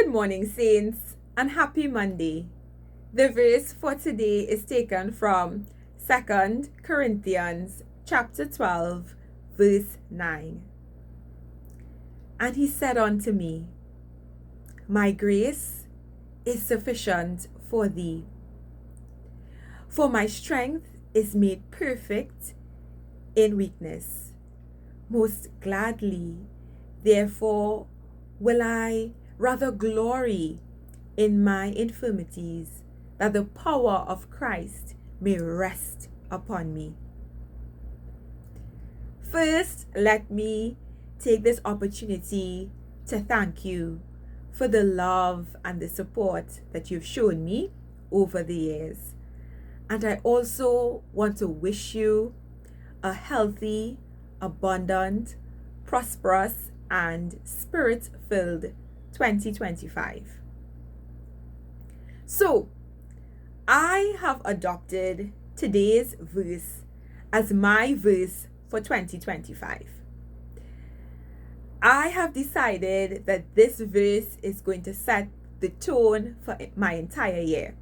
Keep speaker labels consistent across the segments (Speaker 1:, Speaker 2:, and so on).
Speaker 1: Good morning, saints, and happy Monday. The verse for today is taken from 2 Corinthians chapter 12, verse 9. And he said unto me, My grace is sufficient for thee, for my strength is made perfect in weakness. Most gladly, therefore, will I rather glory in my infirmities, that the power of Christ may rest upon me. First, let me take this opportunity to thank you for the love and the support that you've shown me over the years. And I also want to wish you a healthy, abundant, prosperous, and spirit-filled 2025. So, I have adopted today's verse as my verse for 2025. I have decided that this verse is going to set the tone for my entire year.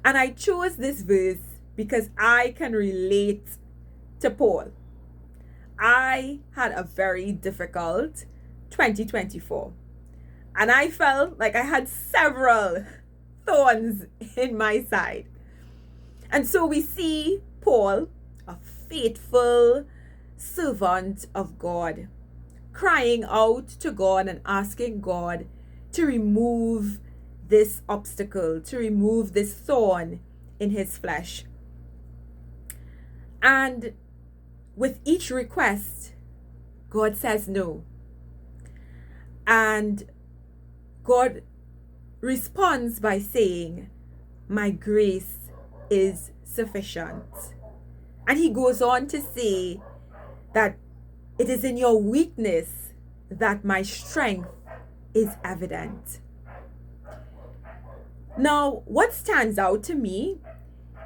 Speaker 1: And I chose this verse because I can relate to Paul. I had a very difficult 2024. And I felt like I had several thorns in my side. And so we see Paul, a faithful servant of God, crying out to God and asking God to remove this obstacle, to remove this thorn in his flesh. And with each request, God says no. And God responds by saying, My grace is sufficient. And he goes on to say that it is in your weakness that my strength is evident. Now, what stands out to me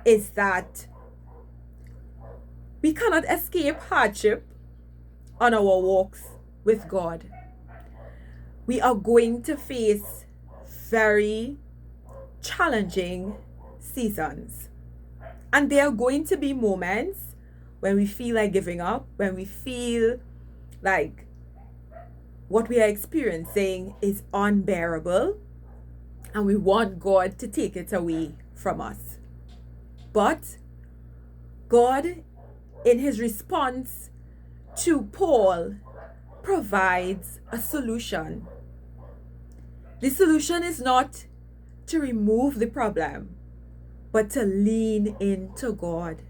Speaker 1: is that we cannot escape hardship on our walks with God. We are going to face very challenging seasons. And there are going to be moments when we feel like giving up, when we feel like what we are experiencing is unbearable, and we want God to take it away from us. But God, in his response to Paul, provides a solution. The solution is not to remove the problem, but to lean into God,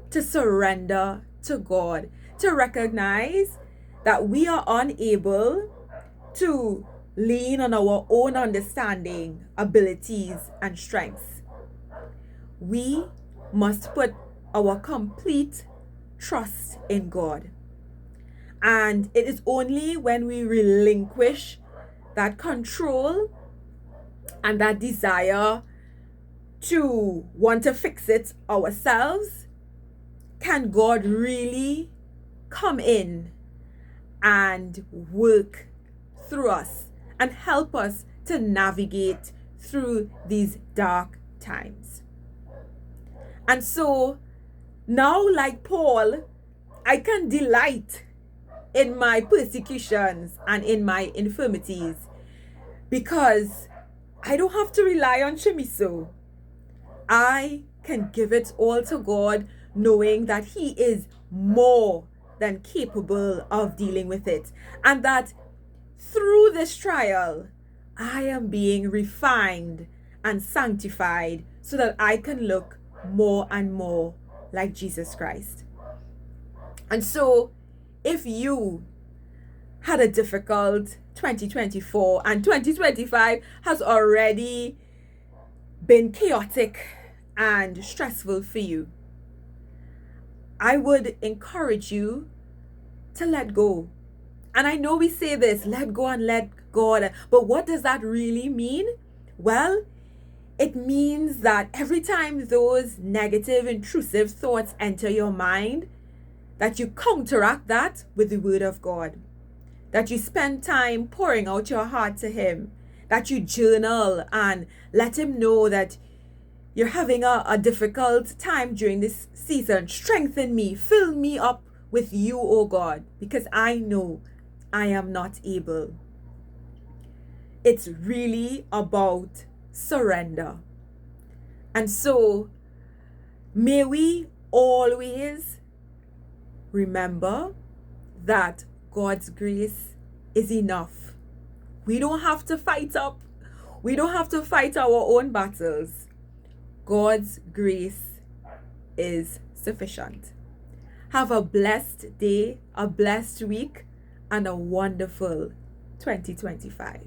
Speaker 1: to surrender to God, to recognize that we are unable to lean on our own understanding, abilities, and strengths. We must put our complete trust in God. And it is only when we relinquish that control and that desire to want to fix it ourselves can God really come in and work through us and help us to navigate through these dark times. And so now, like Paul, I can delight in my persecutions and in my infirmities because I don't have to rely on Shamiso. I can give it all to God, knowing that he is more than capable of dealing with it, and that through this trial, I am being refined and sanctified so that I can look more and more like Jesus Christ. And so, if you had a difficult 2024 and 2025 has already been chaotic and stressful for you, I would encourage you to let go. And I know we say this, let go and let God, but what does that really mean? Well, it means that every time those negative, intrusive thoughts enter your mind, that you counteract that with the word of God. That you spend time pouring out your heart to him. that you journal and let him know that you're having a difficult time during this season. Strengthen me, fill me up with you, oh God, because I know I am not able. It's really about surrender. And so, may we always remember that God's grace is enough. We don't have to fight up. We don't have to fight our own battles. God's grace is sufficient. Have a blessed day, a blessed week, and a wonderful 2025.